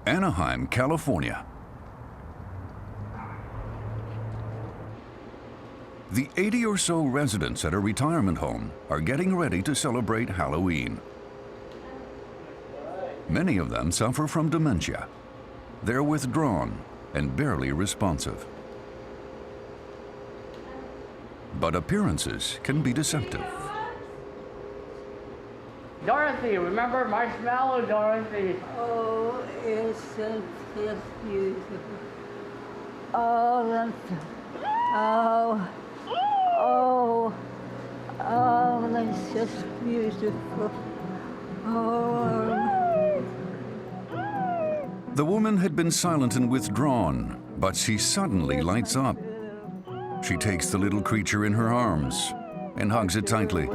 Anaheim, California. The 80 or so residents at a retirement home are getting ready to celebrate Halloween. Many of them suffer from dementia. They're withdrawn and barely responsive. But appearances can be deceptive. Dorothy, remember Marshmallow Dorothy? Oh, it's so beautiful. Oh, that's, that's just beautiful. Oh. The woman had been silent and withdrawn, but she suddenly lights up. She takes the little creature in her arms and hugs it tightly.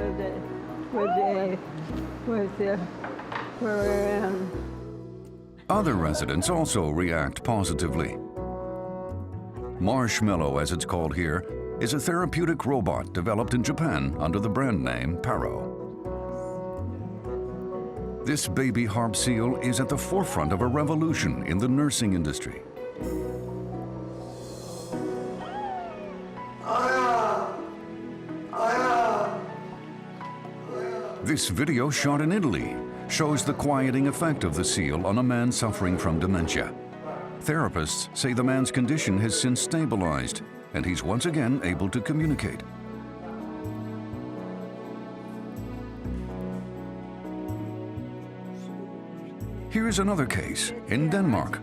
Other residents also react positively. Marshmallow, as it's called here, is a therapeutic robot developed in Japan under the brand name Paro. This baby harp seal is at the forefront of a revolution in the nursing industry. This video shot in Italy shows the quieting effect of the seal on a man suffering from dementia. Therapists say the man's condition has since stabilized and he's once again able to communicate. Here's another case in Denmark.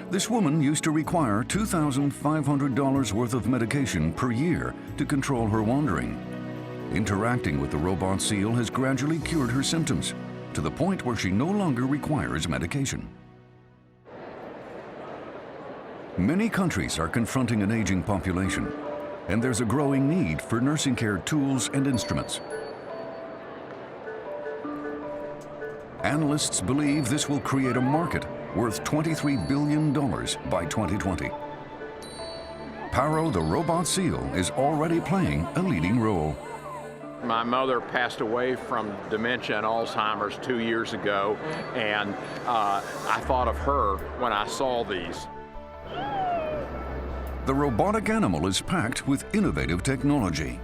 This woman used to require $2,500 worth of medication per year to control her wandering. Interacting with the robot seal has gradually cured her symptoms to the point where she no longer requires medication. Many countries are confronting an aging population, and there's a growing need for nursing care tools and instruments. Analysts believe this will create a market worth $23 billion by 2020. Paro, the robot seal, is already playing a leading role. My mother passed away from dementia and Alzheimer's 2 years ago, and I thought of her when I saw these. The robotic animal is packed with innovative technology.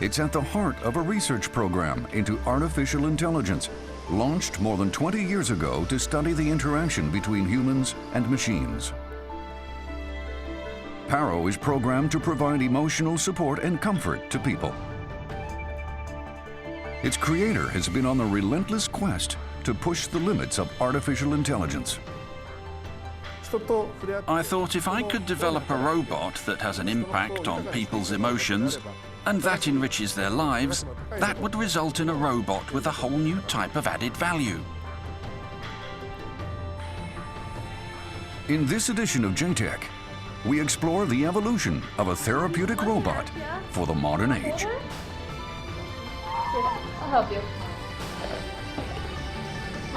It's at the heart of a research program into artificial intelligence, launched more than 20 years ago to study the interaction between humans and machines. Paro is programmed to provide emotional support and comfort to people. Its creator has been on the relentless quest to push the limits of artificial intelligence. I thought if I could develop a robot that has an impact on people's emotions and that enriches their lives, that would result in a robot with a whole new type of added value. In this edition of JTech, we explore the evolution of a therapeutic robot for the modern age. I'll help you.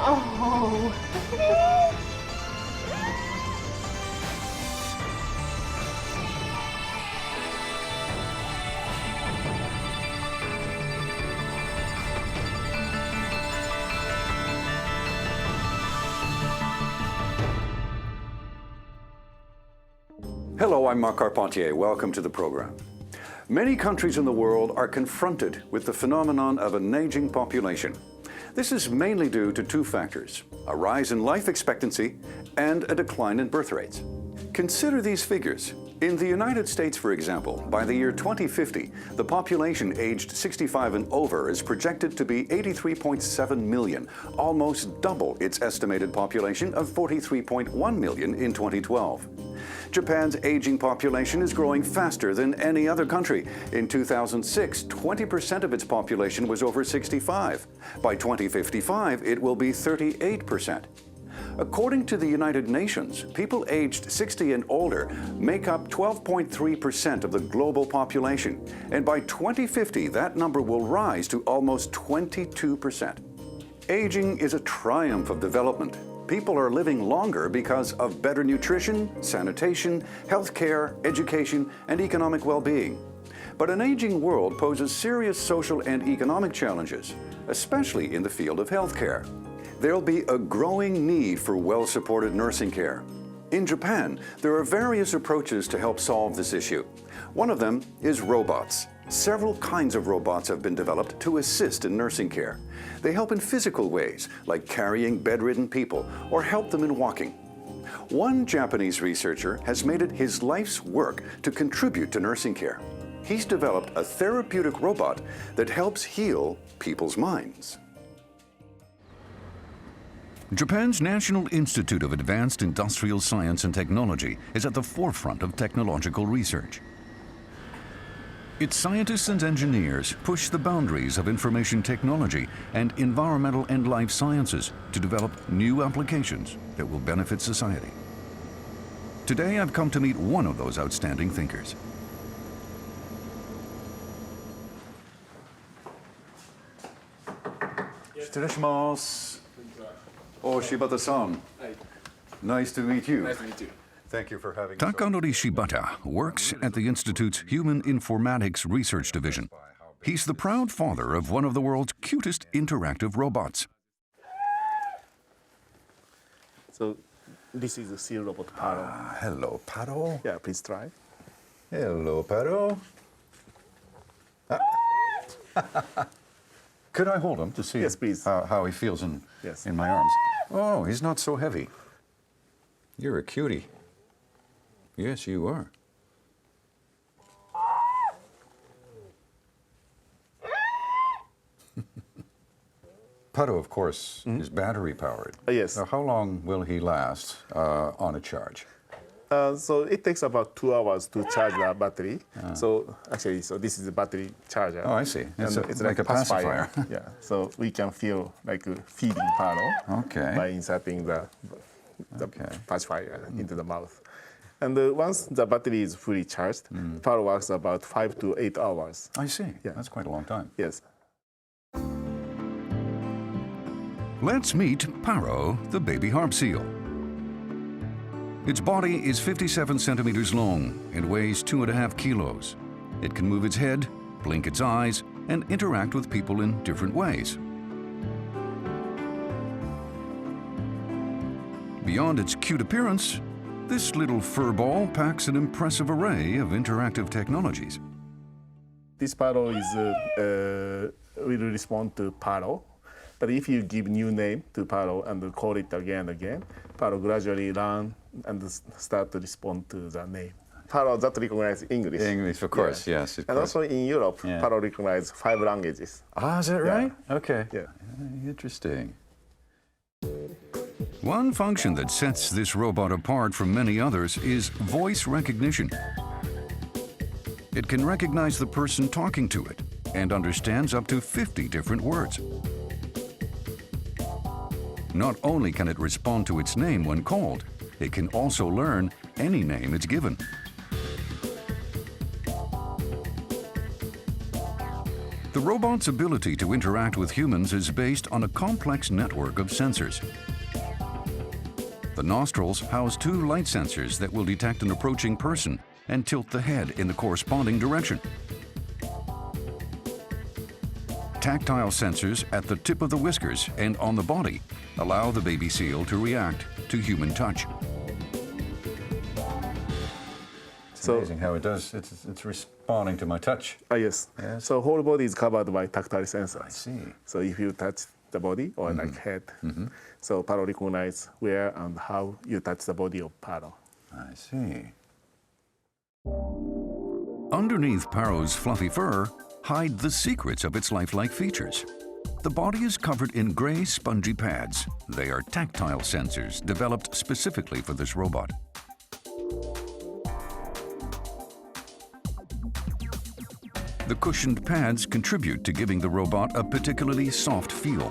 Oh. Hello, I'm Marc Carpentier. Welcome to the program. Many countries in the world are confronted with the phenomenon of an aging population. This is mainly due to two factors: a rise in life expectancy and a decline in birth rates. Consider these figures. In the United States, for example, by the year 2050, the population aged 65 and over is projected to be 83.7 million, almost double its estimated population of 43.1 million in 2012. Japan's aging population is growing faster than any other country. In 2006, 20% of its population was over 65. By 2055, it will be 38%. According to the United Nations, people aged 60 and older make up 12.3% of the global population, and by 2050, that number will rise to almost 22%. Aging is a triumph of development. People are living longer because of better nutrition, sanitation, health care, education, and economic well-being. But an aging world poses serious social and economic challenges, especially in the field of healthcare. There'll be a growing need for well-supported nursing care. In Japan, there are various approaches to help solve this issue. One of them is robots. Several kinds of robots have been developed to assist in nursing care. They help in physical ways, like carrying bedridden people or help them in walking. One Japanese researcher has made it his life's work to contribute to nursing care. He's developed a therapeutic robot that helps heal people's minds. Japan's National Institute of Advanced Industrial Science and Technology is at the forefront of technological research. Its scientists and engineers push the boundaries of information technology and environmental and life sciences to develop new applications that will benefit society. Today, I've come to meet one of those outstanding thinkers. Oh, Shibata-san. Nice to meet you. Nice to meet you. Thank you for having Takanori Shibata works at the Institute's Human Informatics Research Division. He's the proud father of one of the world's cutest interactive robots. So this is the seal robot Paro. Hello, Paro. Yeah, please try. Hello, Paro. Could I hold him to see Yes, please. how he feels Yes. in my arms? Oh, he's not so heavy. You're a cutie. Yes, you are. Paro, of course, is battery powered. Yes. Now, how long will he last on a charge? So it takes about 2 hours to charge the battery. So actually, this is a battery charger. Oh, I see. And It's like a pacifier. Yeah. So we can feel like feeding Paro Okay. by inserting the Okay. pacifier into the mouth. And once the battery is fully charged, Paro works about 5 to 8 hours. I see. Yeah. That's quite a long time. Yes. Let's meet Paro, the baby harp seal. Its body is 57 centimeters long and weighs 2.5 kilos. It can move its head, blink its eyes, and interact with people in different ways. Beyond its cute appearance, this little fur ball packs an impressive array of interactive technologies. This Paro will respond to Paro. But if you give new name to Paro and call it again and again, Paro gradually learn and start to respond to the name. Paro that recognize English. English, of course, yes. Of And course. also in Europe, Yeah. Paro recognize 5 languages. Ah, is that Yeah. right? Okay. Yeah. Interesting. One function that sets this robot apart from many others is voice recognition. It can recognize the person talking to it and understands up to 50 different words. Not only can it respond to its name when called, it can also learn any name it's given. The robot's ability to interact with humans is based on a complex network of sensors. The nostrils house 2 light sensors that will detect an approaching person and tilt the head in the corresponding direction. Tactile sensors at the tip of the whiskers and on the body allow the baby seal to react to human touch. It's amazing how it does. It's responding to my touch. Yes. Yes. So whole body is covered by tactile sensors. I see. So if you touch the body or like head, so Paro recognize where and how you touch the body of Paro. I see. Underneath Paro's fluffy fur hide the secrets of its lifelike features. The body is covered in gray spongy pads. They are tactile sensors developed specifically for this robot. The cushioned pads contribute to giving the robot a particularly soft feel.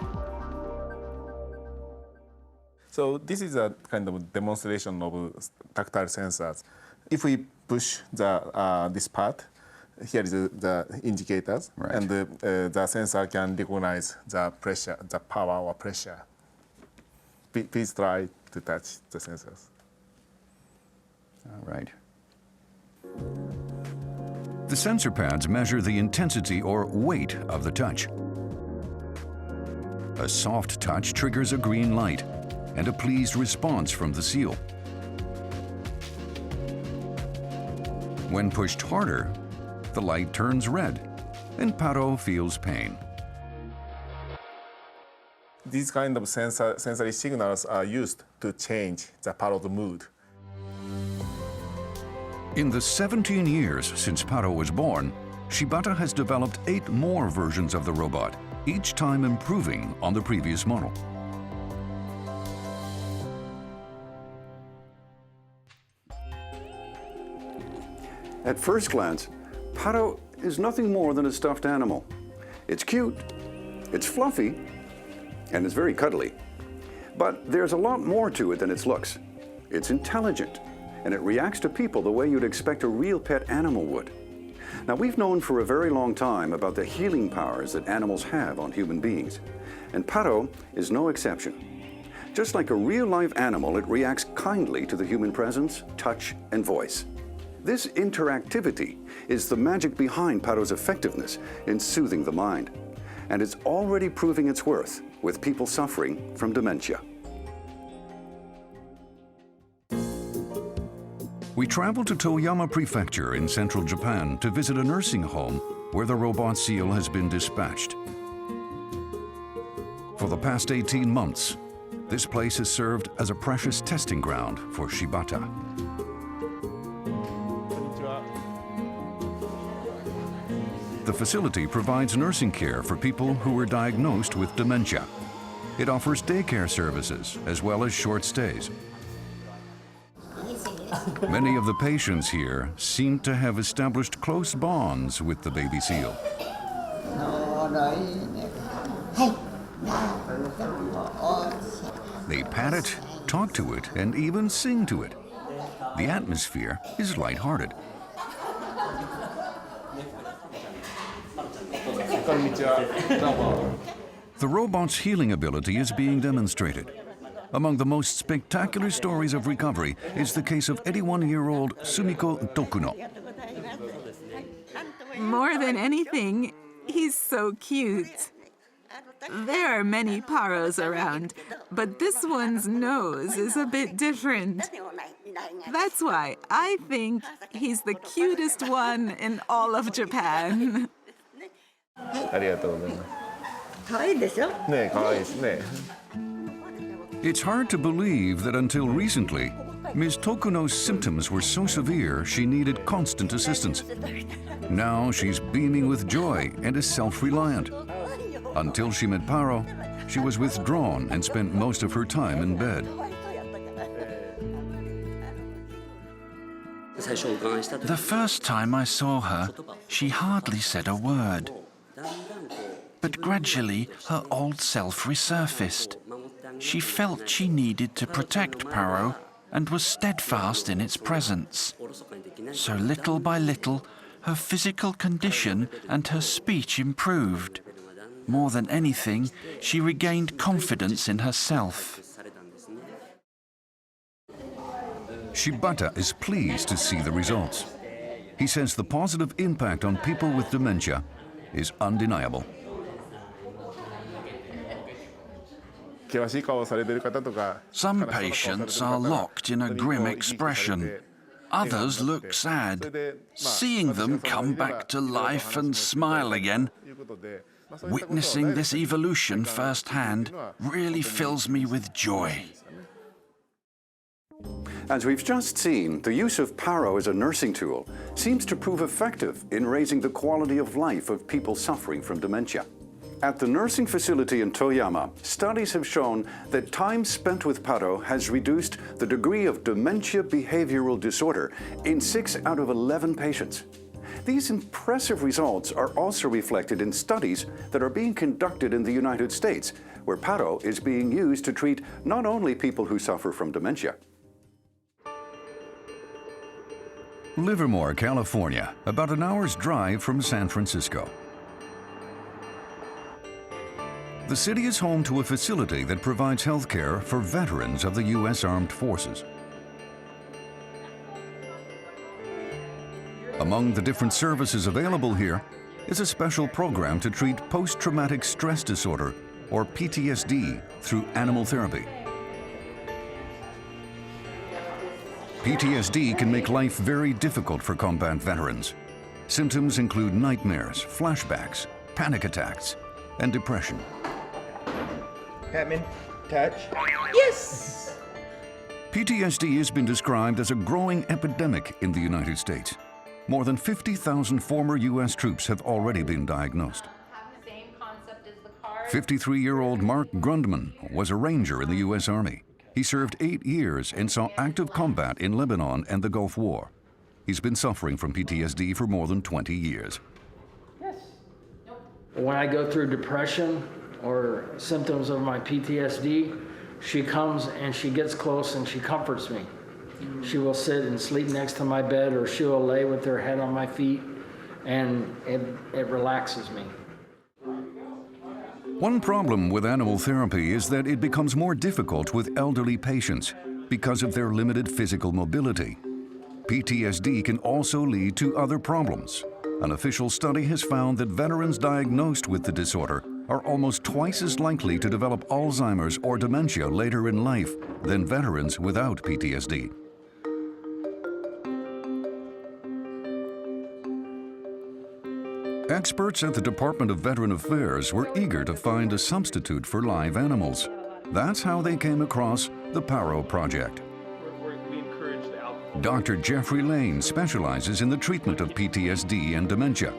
So this is a kind of demonstration of tactile sensors. If we push this part, here is the indicators, Right. and the sensor can recognize the pressure, the power or pressure. Please try to touch the sensors. All right. The sensor pads measure the intensity or weight of the touch. A soft touch triggers a green light and a pleased response from the seal. When pushed harder, the light turns red and Paro feels pain. These kind of sensory signals are used to change the Paro's mood. In the 17 years since Paro was born, Shibata has developed 8 more versions of the robot, each time improving on the previous model. At first glance, Paro is nothing more than a stuffed animal. It's cute, it's fluffy, and it's very cuddly. But there's a lot more to it than its looks. It's intelligent, and it reacts to people the way you'd expect a real pet animal would. Now, we've known for a very long time about the healing powers that animals have on human beings, and Paro is no exception. Just like a real-life animal, it reacts kindly to the human presence, touch, and voice. This interactivity is the magic behind Paro's effectiveness in soothing the mind, and it's already proving its worth with people suffering from dementia. We traveled to Toyama Prefecture in central Japan to visit a nursing home where the robot seal has been dispatched. For the past 18 months, this place has served as a precious testing ground for Shibata. The facility provides nursing care for people who were diagnosed with dementia. It offers daycare services as well as short stays. Many of the patients here seem to have established close bonds with the baby seal. They pat it, talk to it, and even sing to it. The atmosphere is lighthearted. The robot's healing ability is being demonstrated. Among the most spectacular stories of recovery is the case of 81-year-old Sumiko Dokuno. More than anything, he's so cute. There are many Paros around, but this one's nose is a bit different. That's why I think he's the cutest one in all of Japan. ありがとうございます。可愛いでしょ？ね、可愛いですね。It's hard to believe that until recently, Ms. Tokuno's symptoms were so severe she needed constant assistance. Now she's beaming with joy and is self-reliant. Until she met Paro, she was withdrawn and spent most of her time in bed. The first time I saw her, she hardly said a word. But gradually, her old self resurfaced. She felt she needed to protect Paro and was steadfast in its presence. So little by little, her physical condition and her speech improved. More than anything, she regained confidence in herself. Shibata is pleased to see the results. He says the positive impact on people with dementia is undeniable. Some patients are locked in a grim expression. Others look sad. Seeing them come back to life and smile again, witnessing this evolution firsthand really fills me with joy. As we've just seen, the use of Paro as a nursing tool seems to prove effective in raising the quality of life of people suffering from dementia. At the nursing facility in Toyama, studies have shown that time spent with Paro has reduced the degree of dementia behavioral disorder in 6 out of 11 patients. These impressive results are also reflected in studies that are being conducted in the United States, where Paro is being used to treat not only people who suffer from dementia. Livermore, California, about an hour's drive from San Francisco. The city is home to a facility that provides health care for veterans of the U.S. Armed Forces. Among the different services available here is a special program to treat post-traumatic stress disorder, or PTSD, through animal therapy. PTSD can make life very difficult for combat veterans. Symptoms include nightmares, flashbacks, panic attacks, and depression. Patman, touch. Yes! PTSD has been described as a growing epidemic in the United States. More than 50,000 former U.S. troops have already been diagnosed. 53-year-old Mark Grundman was a ranger in the U.S. Army. He served 8 years and saw active combat in Lebanon and the Gulf War. He's been suffering from PTSD for more than 20 years. When I go through depression or symptoms of my PTSD, she comes and she gets close and she comforts me. She will sit and sleep next to my bed, or she will lay with her head on my feet, and it relaxes me. One problem with animal therapy is that it becomes more difficult with elderly patients because of their limited physical mobility. PTSD can also lead to other problems. An official study has found that veterans diagnosed with the disorder are almost twice as likely to develop Alzheimer's or dementia later in life than veterans without PTSD. Experts at the Department of Veteran Affairs were eager to find a substitute for live animals. That's how they came across the Paro project. Dr. Jeffrey Lane specializes in the treatment of PTSD and dementia.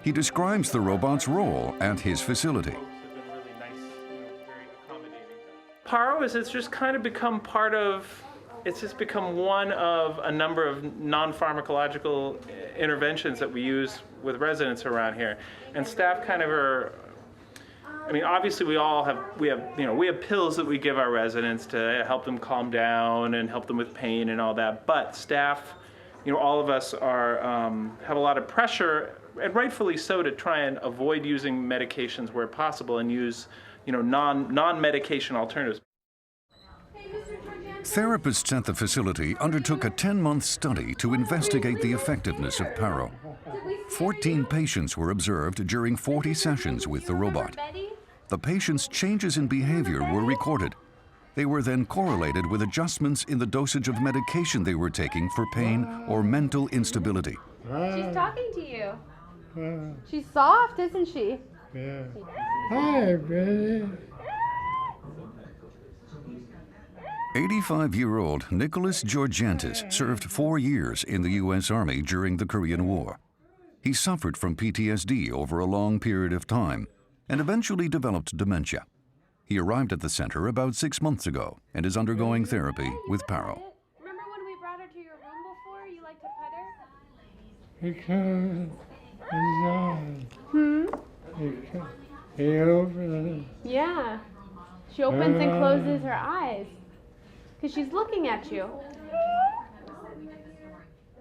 He describes the robot's role at his facility. Paro it's just kind of become part of, it's just become one of a number of non-pharmacological interventions that we use with residents around here. And staff kind of are, I mean, obviously we have pills that we give our residents to help them calm down and help them with pain and all that. But staff, all of us are have a lot of pressure, and rightfully so, to try and avoid using medications where possible and use, non-medication alternatives. Therapists at the facility undertook a 10-month study to investigate the effectiveness of Paro. 14 patients were observed during 40 sessions with the robot. The patients' changes in behavior were recorded. They were then correlated with adjustments in the dosage of medication they were taking for pain or mental instability. She's talking to you. She's soft, isn't she? Yeah. Hi, baby. 85-year-old Nicholas Georgiantis served 4 years in the U.S. Army during the Korean War. He suffered from PTSD over a long period of time and eventually developed dementia. He arrived at the center about 6 months ago and is undergoing therapy with Paro. Remember when we brought her to your room before? You like to pet her? Because he opens. Yeah. She opens and closes her eyes. Because she's looking at you.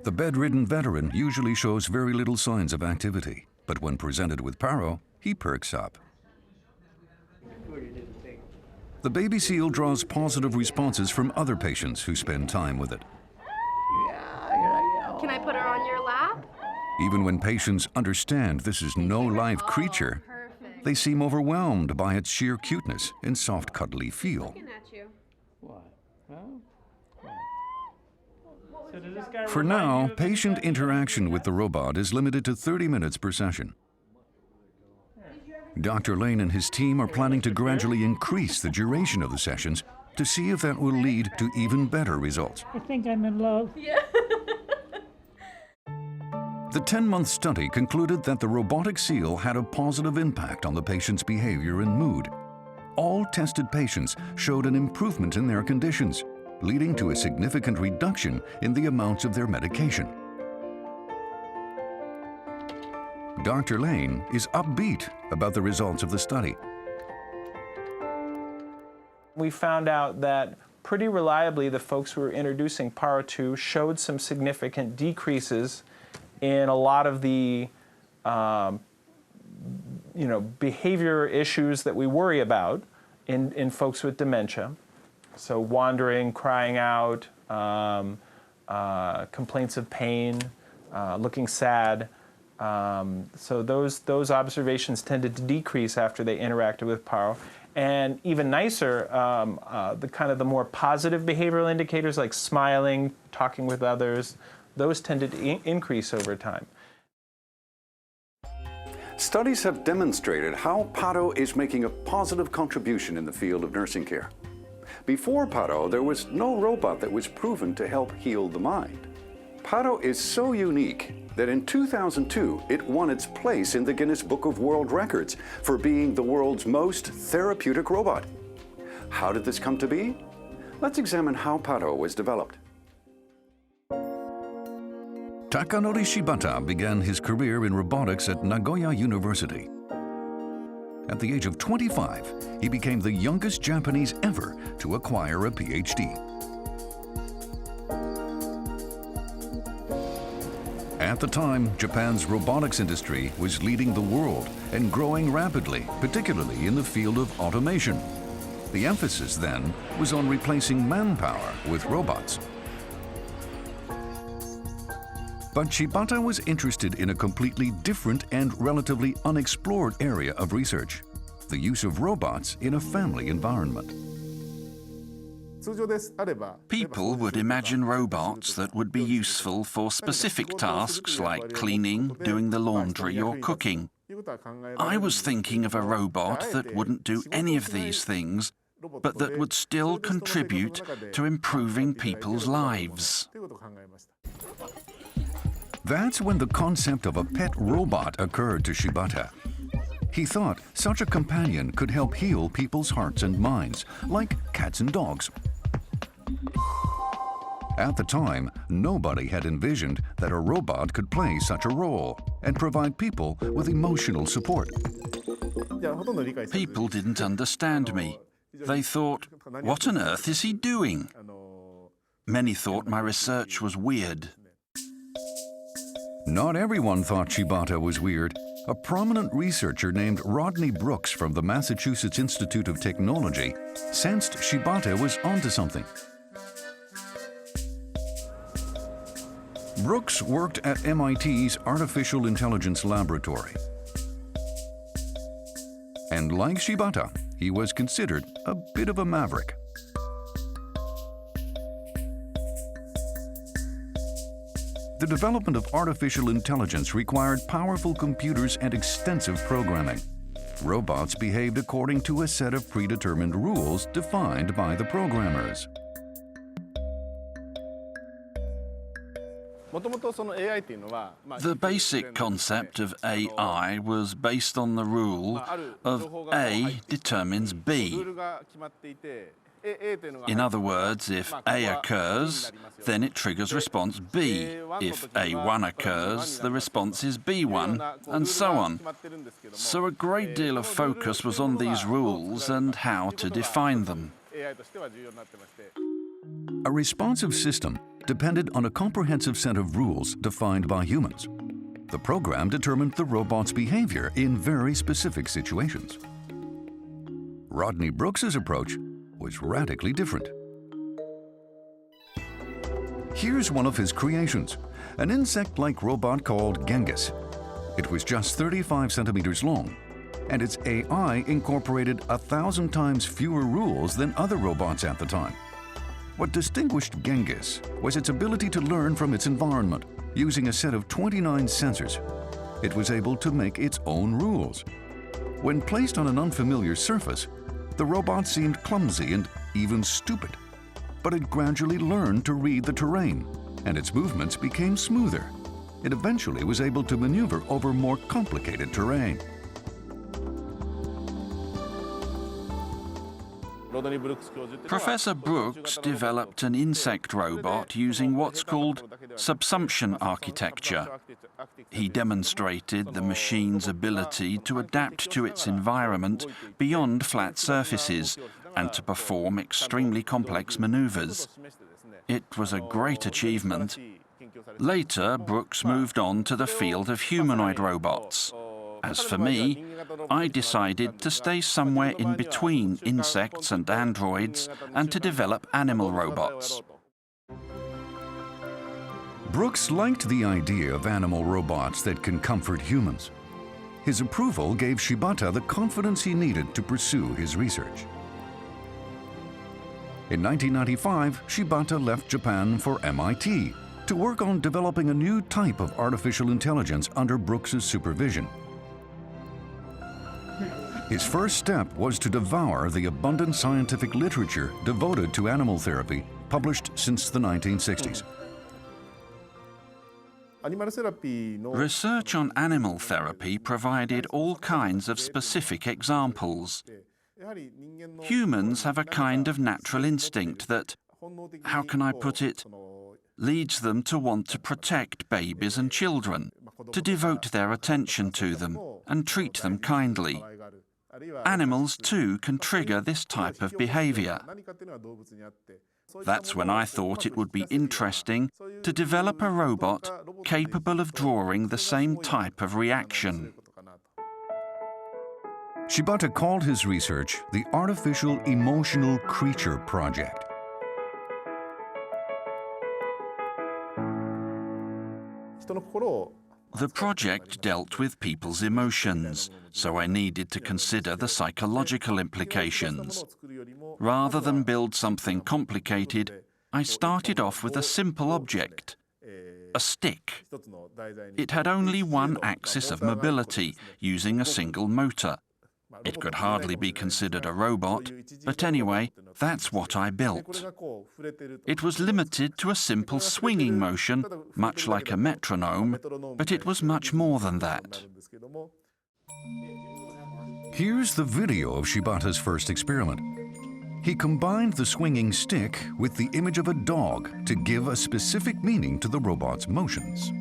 The bedridden veteran usually shows very little signs of activity, but when presented with Paro, he perks up. The baby seal draws positive responses from other patients who spend time with it. Can I put her on your lap? Even when patients understand this is no live creature, they seem overwhelmed by its sheer cuteness and soft, cuddly feel. Looking at you. For now, patient interaction with the robot is limited to 30 minutes per session. Dr. Lane and his team are planning to gradually increase the duration of the sessions to see if that will lead to even better results. I think I'm in love. Yeah. The 10-month study concluded that the robotic seal had a positive impact on the patient's behavior and mood. All tested patients showed an improvement in their conditions, leading to a significant reduction in the amounts of their medication. Dr. Lane is upbeat about the results of the study. We found out that pretty reliably the folks who were introducing Paro 2 showed some significant decreases in a lot of the behavior issues that we worry about in folks with dementia. So wandering, crying out, complaints of pain, looking sad. So those observations tended to decrease after they interacted with Paro. And even nicer, the more positive behavioral indicators like smiling, talking with others, those tended to increase over time. Studies have demonstrated how Paro is making a positive contribution in the field of nursing care. Before Paro, there was no robot that was proven to help heal the mind. Paro is so unique that in 2002, it won its place in the Guinness Book of World Records for being the world's most therapeutic robot. How did this come to be? Let's examine how Paro was developed. Takanori Shibata began his career in robotics at Nagoya University. At the age of 25, he became the youngest Japanese ever to acquire a PhD. At the time, Japan's robotics industry was leading the world and growing rapidly, particularly in the field of automation. The emphasis then was on replacing manpower with robots. But Shibata was interested in a completely different and relatively unexplored area of research: the use of robots in a family environment. People would imagine robots that would be useful for specific tasks like cleaning, doing the laundry, or cooking. I was thinking of a robot that wouldn't do any of these things, but that would still contribute to improving people's lives. That's when the concept of a pet robot occurred to Shibata. He thought such a companion could help heal people's hearts and minds, like cats and dogs. At the time, nobody had envisioned that a robot could play such a role and provide people with emotional support. People didn't understand me. They thought, what on earth is he doing? Many thought my research was weird. Not everyone thought Shibata was weird. A prominent researcher named Rodney Brooks from the Massachusetts Institute of Technology sensed Shibata was onto something. Brooks worked at MIT's Artificial Intelligence Laboratory. And like Shibata, he was considered a bit of a maverick. The development of artificial intelligence required powerful computers and extensive programming. Robots behaved according to a set of predetermined rules defined by the programmers. The basic concept of AI was based on the rule of A determines B. In other words, if A occurs, then it triggers response B. If A1 occurs, the response is B1, and so on. So a great deal of focus was on these rules and how to define them. A responsive system depended on a comprehensive set of rules defined by humans. The program determined the robot's behavior in very specific situations. Rodney Brooks's approach was radically different. Here's one of his creations, an insect-like robot called Genghis. It was just 35 centimeters long, and its AI incorporated 1,000 times fewer rules than other robots at the time. What distinguished Genghis was its ability to learn from its environment. Using a set of 29 sensors, it was able to make its own rules. When placed on an unfamiliar surface, the robot seemed clumsy and even stupid. But it gradually learned to read the terrain, and its movements became smoother. It eventually was able to maneuver over more complicated terrain. Professor Brooks developed an insect robot using what's called subsumption architecture. He demonstrated the machine's ability to adapt to its environment beyond flat surfaces and to perform extremely complex maneuvers. It was a great achievement. Later, Brooks moved on to the field of humanoid robots. As for me, I decided to stay somewhere in between insects and androids and to develop animal robots. Brooks liked the idea of animal robots that can comfort humans. His approval gave Shibata the confidence he needed to pursue his research. In 1995, Shibata left Japan for MIT to work on developing a new type of artificial intelligence under Brooks's supervision. His first step was to devour the abundant scientific literature devoted to animal therapy, published since the 1960s. Research on animal therapy provided all kinds of specific examples. Humans have a kind of natural instinct that, how can I put it, leads them to want to protect babies and children, to devote their attention to them and treat them kindly. Animals, too, can trigger this type of behavior. That's when I thought it would be interesting to develop a robot capable of drawing the same type of reaction. Shibata called his research the Artificial Emotional Creature Project. The project dealt with people's emotions, so I needed to consider the psychological implications. Rather than build something complicated, I started off with a simple object, a stick. It had only one axis of mobility, using a single motor. It could hardly be considered a robot, but anyway, that's what I built. It was limited to a simple swinging motion, much like a metronome, but it was much more than that. Here's the video of Shibata's first experiment. He combined the swinging stick with the image of a dog to give a specific meaning to the robot's motions.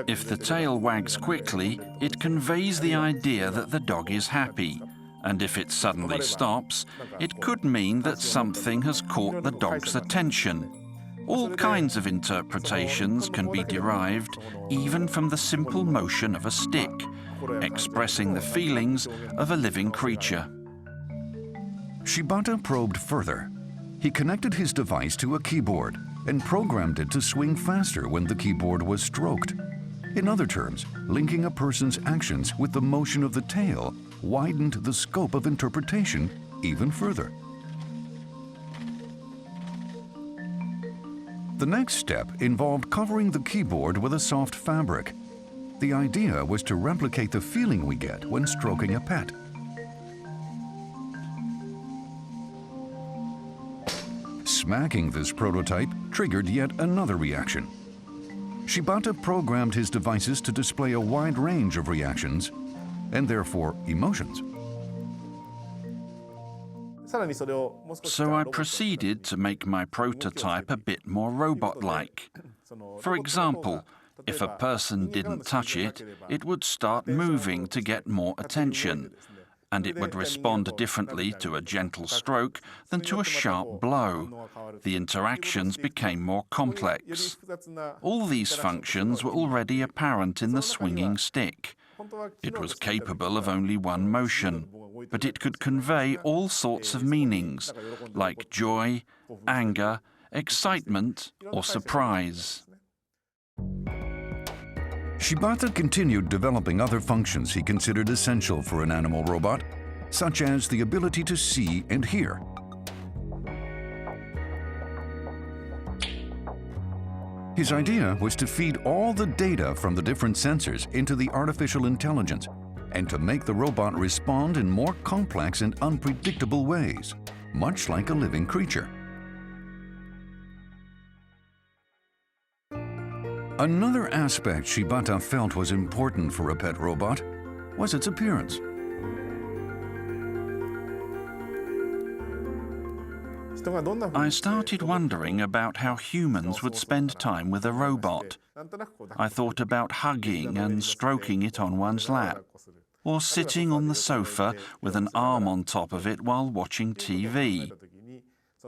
If the tail wags quickly, it conveys the idea that the dog is happy, and if it suddenly stops, it could mean that something has caught the dog's attention. All kinds of interpretations can be derived even from the simple motion of a stick, expressing the feelings of a living creature. Shibata probed further. He connected his device to a keyboard and programmed it to swing faster when the keyboard was stroked. In other terms, linking a person's actions with the motion of the tail widened the scope of interpretation even further. The next step involved covering the keyboard with a soft fabric. The idea was to replicate the feeling we get when stroking a pet. Smacking this prototype triggered yet another reaction. Shibata programmed his devices to display a wide range of reactions, and therefore emotions. So I proceeded to make my prototype a bit more robot-like. For example, if a person didn't touch it, it would start moving to get more attention, and it would respond differently to a gentle stroke than to a sharp blow. The interactions became more complex. All these functions were already apparent in the swinging stick. It was capable of only one motion, but it could convey all sorts of meanings, like joy, anger, excitement, or surprise. Shibata continued developing other functions he considered essential for an animal robot, such as the ability to see and hear. His idea was to feed all the data from the different sensors into the artificial intelligence and to make the robot respond in more complex and unpredictable ways, much like a living creature. Another aspect Shibata felt was important for a pet robot was its appearance. I started wondering about how humans would spend time with a robot. I thought about hugging and stroking it on one's lap, or sitting on the sofa with an arm on top of it while watching TV.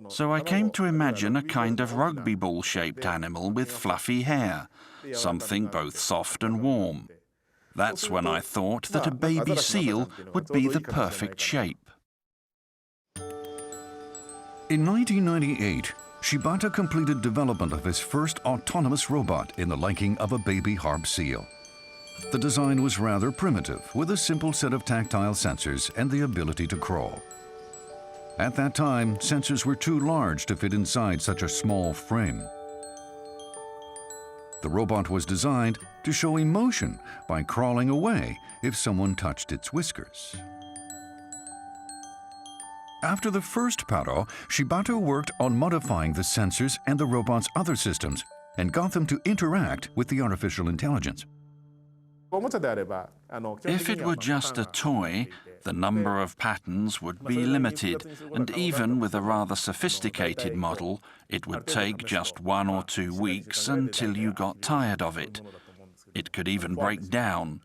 So I came to imagine a kind of rugby ball-shaped animal with fluffy hair, something both soft and warm. That's when I thought that a baby seal would be the perfect shape. In 1998, Shibata completed development of his first autonomous robot in the liking of a baby harp seal. The design was rather primitive, with a simple set of tactile sensors and the ability to crawl. At that time, sensors were too large to fit inside such a small frame. The robot was designed to show emotion by crawling away if someone touched its whiskers. After the first Paro, Shibata worked on modifying the sensors and the robot's other systems and got them to interact with the artificial intelligence. If it were just a toy, the number of patterns would be limited, and even with a rather sophisticated model, it would take just 1 or 2 weeks until you got tired of it. It could even break down.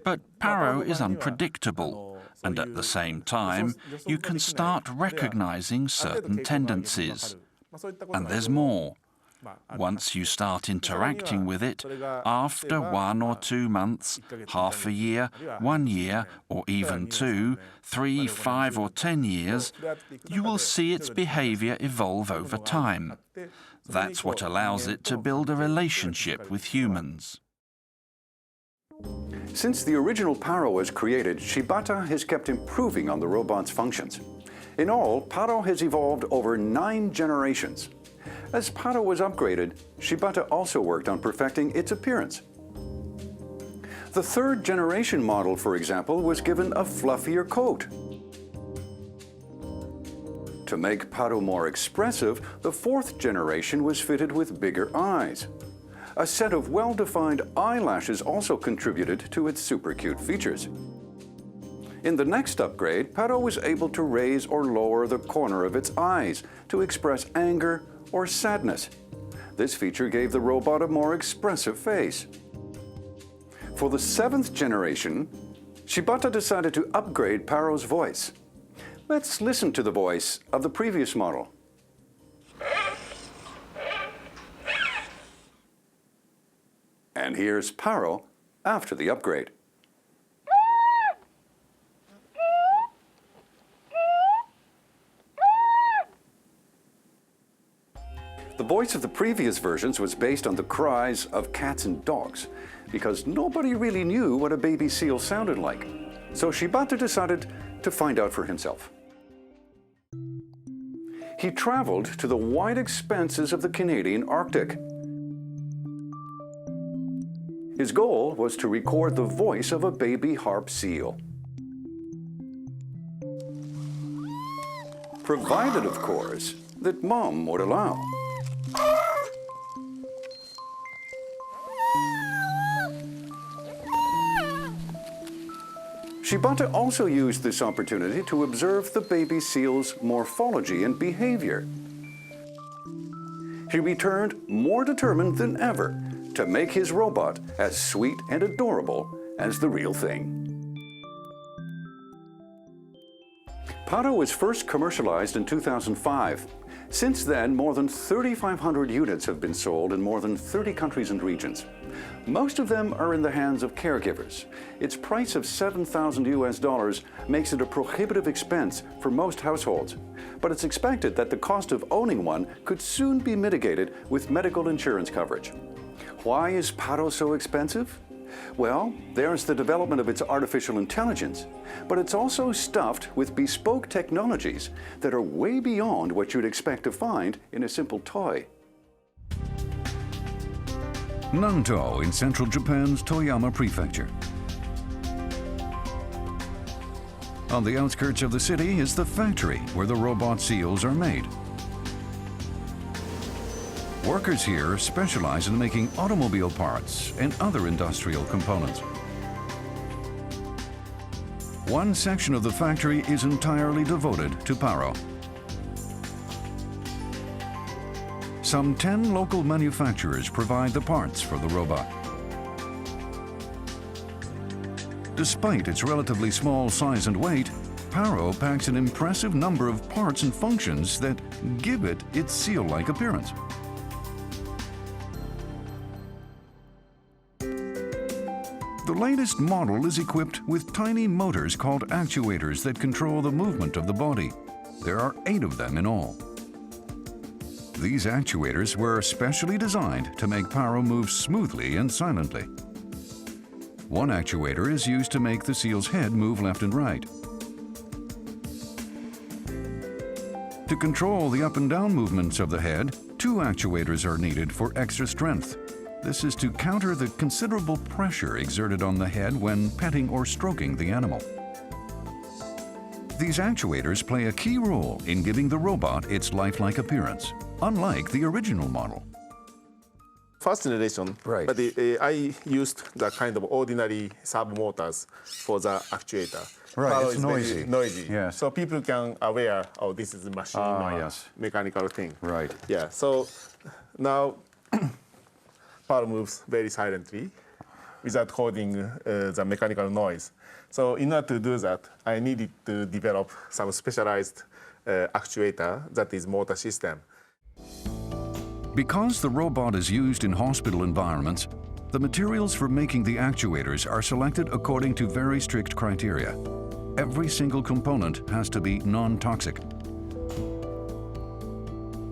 But Paro is unpredictable, and at the same time, you can start recognizing certain tendencies. And there's more. Once you start interacting with it, after 1 or 2 months, half a year, 1 year, or even 2, 3, 5, or 10 years, you will see its behavior evolve over time. That's what allows it to build a relationship with humans. Since the original Paro was created, Shibata has kept improving on the robot's functions. In all, Paro has evolved over 9 generations. As Paro was upgraded, Shibata also worked on perfecting its appearance. The 3rd generation model, for example, was given a fluffier coat. To make Paro more expressive, the 4th generation was fitted with bigger eyes. A set of well-defined eyelashes also contributed to its super cute features. In the next upgrade, Paro was able to raise or lower the corner of its eyes to express anger or sadness. This feature gave the robot a more expressive face. For the 7th generation, Shibata decided to upgrade Paro's voice. Let's listen to the voice of the previous model. And here's Paro after the upgrade. The voice of the previous versions was based on the cries of cats and dogs, because nobody really knew what a baby seal sounded like. So Shibata decided to find out for himself. He traveled to the wide expanses of the Canadian Arctic. His goal was to record the voice of a baby harp seal. Provided, of course, that Mom would allow. Shibata also used this opportunity to observe the baby seal's morphology and behavior. He returned more determined than ever to make his robot as sweet and adorable as the real thing. Paro was first commercialized in 2005. Since then, more than 3,500 units have been sold in more than 30 countries and regions. Most of them are in the hands of caregivers. Its price of $7,000 makes it a prohibitive expense for most households, but it's expected that the cost of owning one could soon be mitigated with medical insurance coverage. Why is Paro so expensive? Well, there's the development of its artificial intelligence, but it's also stuffed with bespoke technologies that are way beyond what you'd expect to find in a simple toy. Nanto in central Japan's Toyama Prefecture. On the outskirts of the city is the factory where the robot seals are made. Workers here specialize in making automobile parts and other industrial components. One section of the factory is entirely devoted to Paro. Some 10 local manufacturers provide the parts for the robot. Despite its relatively small size and weight, Paro packs an impressive number of parts and functions that give it its seal-like appearance. The latest model is equipped with tiny motors called actuators that control the movement of the body. There are 8 of them in all. These actuators were specially designed to make Paro move smoothly and silently. One actuator is used to make the seal's head move left and right. To control the up and down movements of the head, two actuators are needed for extra strength. This is to counter the considerable pressure exerted on the head when petting or stroking the animal. These actuators play a key role in giving the robot its lifelike appearance, unlike the original model. First generation, Right. but I used the kind of ordinary sub motors for the actuator. Right, Paro it's is noisy. very noisy. Yes. So people can aware, oh, this is a machine or yes. mechanical thing. Right. Yeah. So now Paro moves very silently without causing the mechanical noise. So in order to do that, I needed to develop some specialized actuator that is motor system. Because the robot is used in hospital environments, the materials for making the actuators are selected according to very strict criteria. Every single component has to be non-toxic.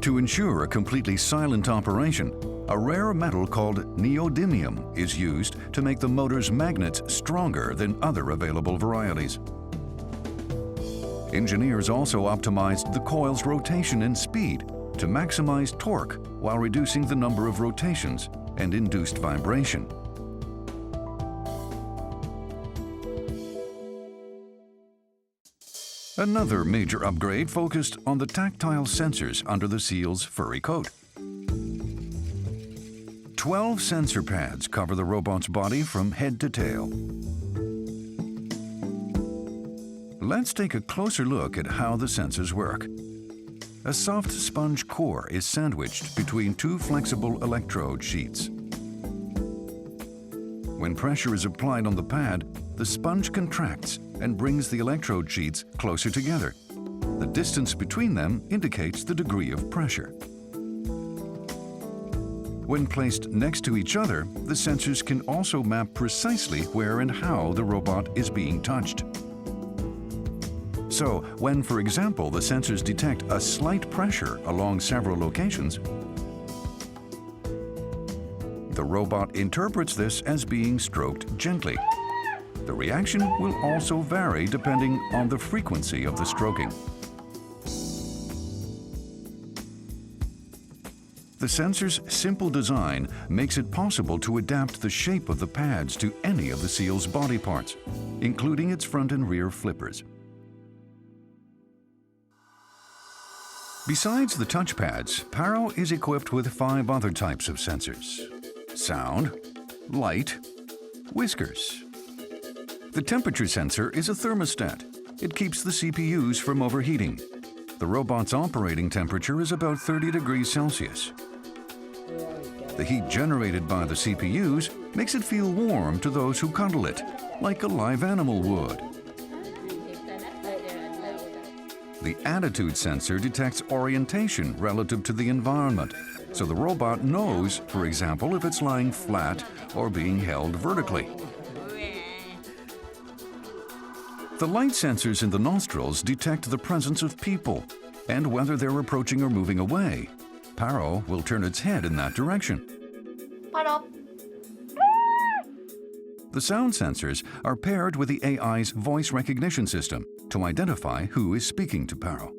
To ensure a completely silent operation, a rare metal called neodymium is used to make the motor's magnets stronger than other available varieties. Engineers also optimized the coil's rotation and speed to maximize torque while reducing the number of rotations and induced vibration. Another major upgrade focused on the tactile sensors under the seal's furry coat. 12 sensor pads cover the robot's body from head to tail. Let's take a closer look at how the sensors work. A soft sponge core is sandwiched between two flexible electrode sheets. When pressure is applied on the pad, the sponge contracts and brings the electrode sheets closer together. The distance between them indicates the degree of pressure. When placed next to each other, the sensors can also map precisely where and how the robot is being touched. So, when, for example, the sensors detect a slight pressure along several locations, the robot interprets this as being stroked gently. The reaction will also vary depending on the frequency of the stroking. The sensor's simple design makes it possible to adapt the shape of the pads to any of the seal's body parts, including its front and rear flippers. Besides the touch pads, Paro is equipped with 5 other types of sensors: sound, light, whiskers. The temperature sensor is a thermostat. It keeps the CPUs from overheating. The robot's operating temperature is about 30 degrees Celsius. The heat generated by the CPUs makes it feel warm to those who cuddle it, like a live animal would. The attitude sensor detects orientation relative to the environment, so the robot knows, for example, if it's lying flat or being held vertically. The light sensors in the nostrils detect the presence of people and whether they're approaching or moving away. Paro will turn its head in that direction. The sound sensors are paired with the AI's voice recognition system to identify who is speaking to Paro.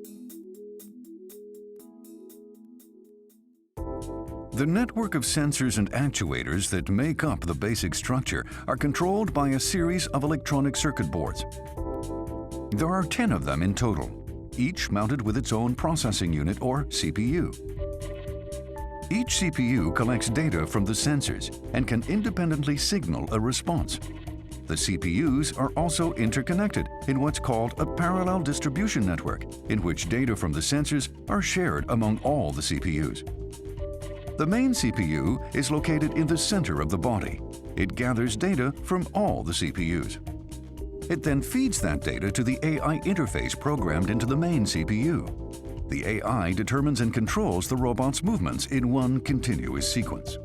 The network of sensors and actuators that make up the basic structure are controlled by a series of electronic circuit boards. There are 10 of them in total, each mounted with its own processing unit or CPU. Each CPU collects data from the sensors and can independently signal a response. The CPUs are also interconnected in what's called a parallel distribution network, in which data from the sensors are shared among all the CPUs. The main CPU is located in the center of the body. It gathers data from all the CPUs. It then feeds that data to the AI interface programmed into the main CPU. The AI determines and controls the robot's movements in one continuous sequence.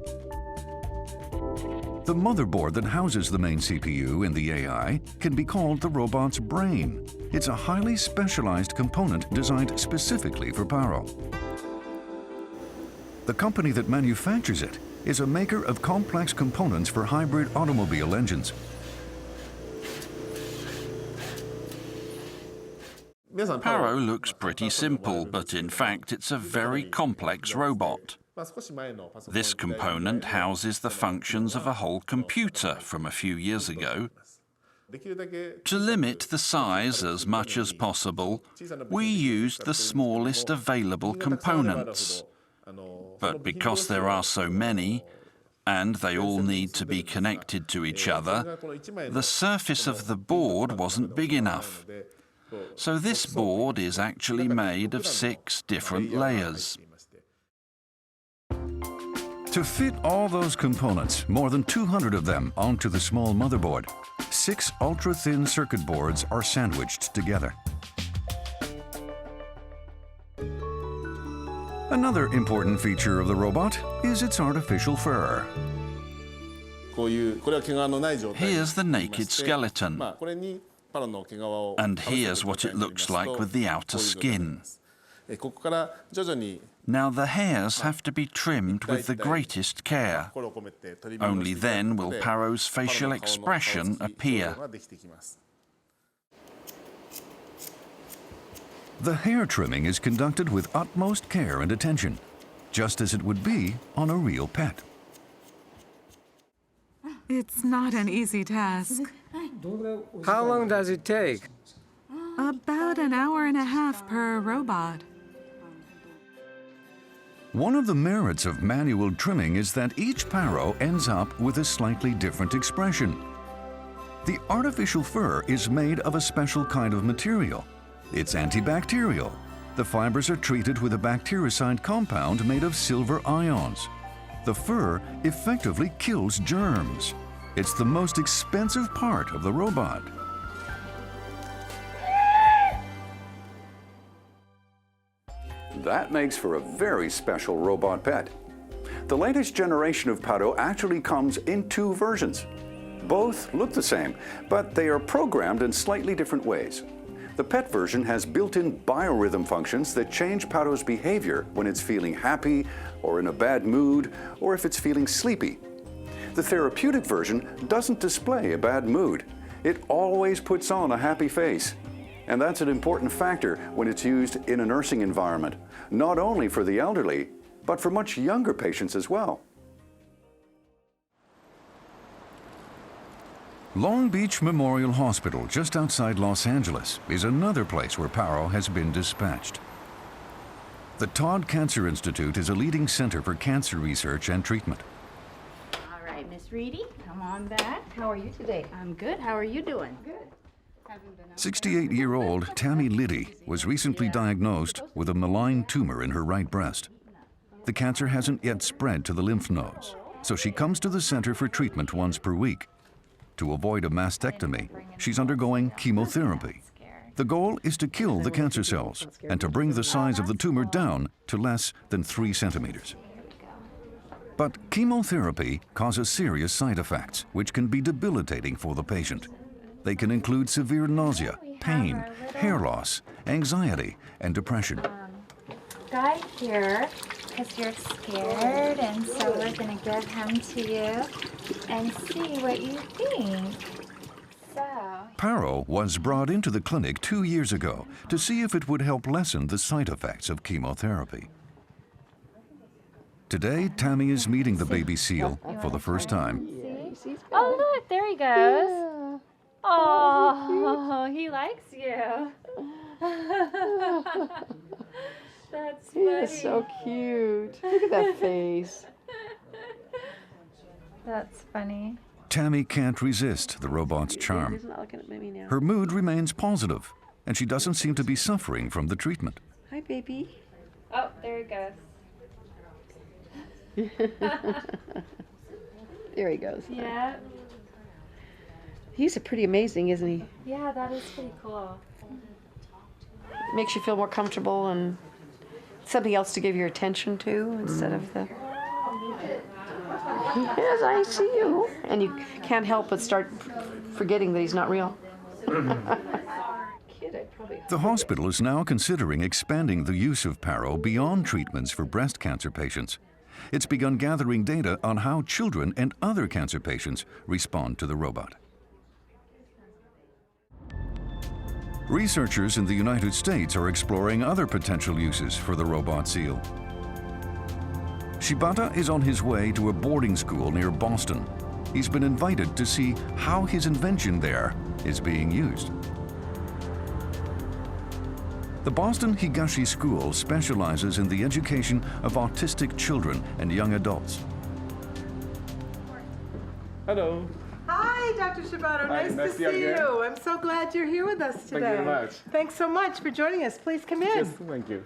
The motherboard that houses the main CPU in the AI can be called the robot's brain. It's a highly specialized component designed specifically for Paro. The company that manufactures it is a maker of complex components for hybrid automobile engines. Paro looks pretty simple, but in fact it's a very complex robot. This component houses the functions of a whole computer from a few years ago. To limit the size as much as possible, we used the smallest available components. But because there are so many, and they all need to be connected to each other, the surface of the board wasn't big enough. So this board is actually made of 6 different layers. To fit all those components, more than 200 of them, onto the small motherboard, 6 ultra-thin circuit boards are sandwiched together. Another important feature of the robot is its artificial fur. Here's the naked skeleton, and here's what it looks like with the outer skin. Now the hairs have to be trimmed with the greatest care. Only then will Paro's facial expression appear. The hair trimming is conducted with utmost care and attention, just as it would be on a real pet. It's not an easy task. How long does it take? About an hour and a half per robot. One of the merits of manual trimming is that each Paro ends up with a slightly different expression. The artificial fur is made of a special kind of material. It's antibacterial. The fibers are treated with a bactericide compound made of silver ions. The fur effectively kills germs. It's the most expensive part of the robot. That makes for a very special robot pet. The latest generation of Paro actually comes in 2 versions. Both look the same, but they are programmed in slightly different ways. The pet version has built-in biorhythm functions that change Paro's behavior when it's feeling happy, or in a bad mood, or if it's feeling sleepy. The therapeutic version doesn't display a bad mood. It always puts on a happy face. And that's an important factor when it's used in a nursing environment, not only for the elderly, but for much younger patients as well. Long Beach Memorial Hospital, just outside Los Angeles, is another place where Paro has been dispatched. The Todd Cancer Institute is a leading center for cancer research and treatment. All right, Miss Reedy, come on back. How are you today? I'm good. How are you doing? Good. 68-year-old Tammy Liddy was recently diagnosed with a malign tumor in her right breast. The cancer hasn't yet spread to the lymph nodes, so she comes to the center for treatment once per week. To avoid a mastectomy, she's undergoing chemotherapy. The goal is to kill the cancer cells and to bring the size of the tumor down to less than 3 centimeters. But chemotherapy causes serious side effects, which can be debilitating for the patient. They can include severe nausea, pain, hair loss, anxiety, and depression. Guy here, because you're scared, and so we're going to give him to you and see what you think. Paro was brought into the clinic 2 years ago to see if it would help lessen the side effects of chemotherapy. Today, Tammy is meeting the baby seal for the first time. Oh, look, there he goes. Oh, he likes you. That's funny. He is so cute. Look at that face. That's funny. Tammy can't resist the robot's charm. He's not looking at me now. Her mood remains positive, and she doesn't seem to be suffering from the treatment. Hi, baby. Oh, there he goes. There he goes. Yeah. He's pretty amazing, isn't he? Yeah, that is pretty cool. Makes you feel more comfortable and something else to give your attention to instead of the... Yes, I see you. And you can't help but start forgetting that he's not real. The hospital is now considering expanding the use of Paro beyond treatments for breast cancer patients it's begun gathering data on how children and other cancer patients respond to the robot. Researchers in the United States are exploring other potential uses for the robot seal. Shibata is on his way to a boarding school near Boston. He's been invited to see how his invention there is being used. The Boston Higashi School specializes in the education of autistic children and young adults. Hello. Hi, Dr. Shibata. Hi, Nice to see you. I'm so glad you're here with us today. Thank you very much. Thanks so much for joining us. Please come in. Yes, thank you.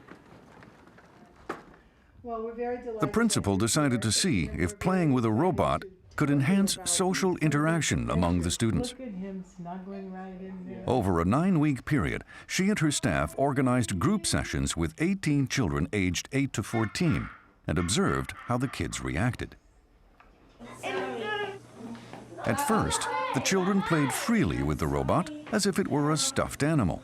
Well, we're very delighted. The principal decided to see if playing with a robot could enhance social interaction among the students. Look at him snuggling right in there. Over a 9-week period, she and her staff organized group sessions with 18 children aged 8 to 14 and observed how the kids reacted. At first, the children played freely with the robot as if it were a stuffed animal.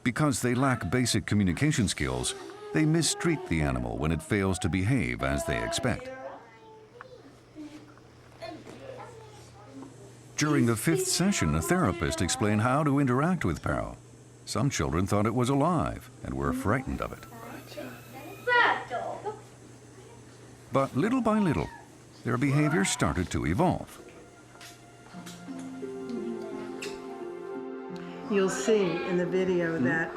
Because they lack basic communication skills, they mistreat the animal when it fails to behave as they expect. During the 5th session, a therapist explained how to interact with Paro. Some children thought it was alive and were frightened of it. But little by little, their behavior started to evolve. You'll see in the video that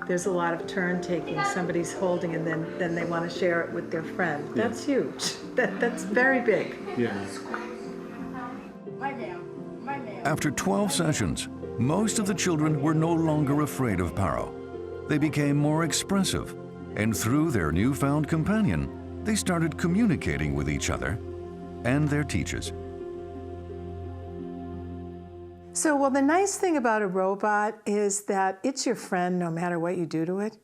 there's a lot of turn taking. Somebody's holding and then they want to share it with their friend. That's huge. That's very big. Yes. After 12 sessions, most of the children were no longer afraid of Paro. They became more expressive, and through their newfound companion, they started communicating with each other and their teachers. So, well, the nice thing about a robot is that it's your friend no matter what you do to it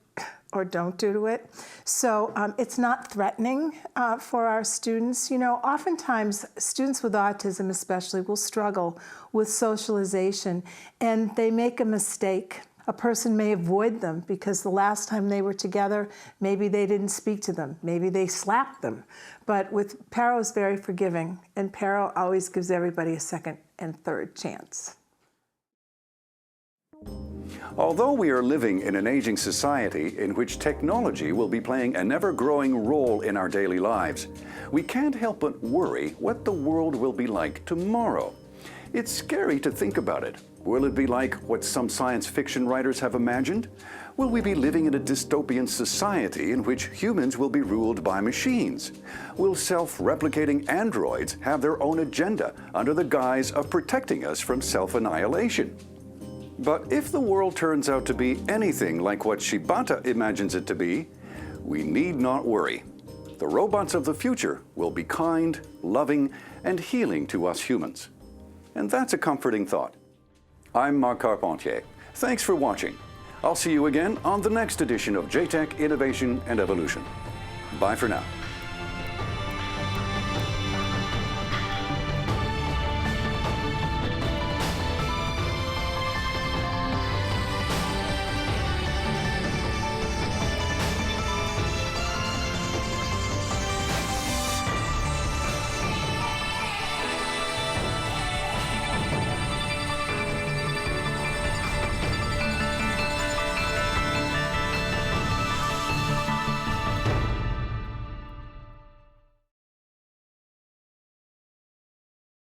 or don't do to it. So it's not threatening for our students. You know, oftentimes students with autism especially will struggle with socialization and they make a mistake. A person may avoid them because the last time they were together, maybe they didn't speak to them, maybe they slapped them. But with Paro is very forgiving, and Paro always gives everybody a second and third chance. Although we are living in an aging society in which technology will be playing an ever-growing role in our daily lives, we can't help but worry what the world will be like tomorrow. It's scary to think about it. Will it be like what some science fiction writers have imagined? Will we be living in a dystopian society in which humans will be ruled by machines? Will self-replicating androids have their own agenda under the guise of protecting us from self-annihilation? But if the world turns out to be anything like what Shibata imagines it to be, we need not worry. The robots of the future will be kind, loving, and healing to us humans. And that's a comforting thought. I'm Marc Carpentier. Thanks for watching. I'll see you again on the next edition of JTech Innovation and Evolution. Bye for now.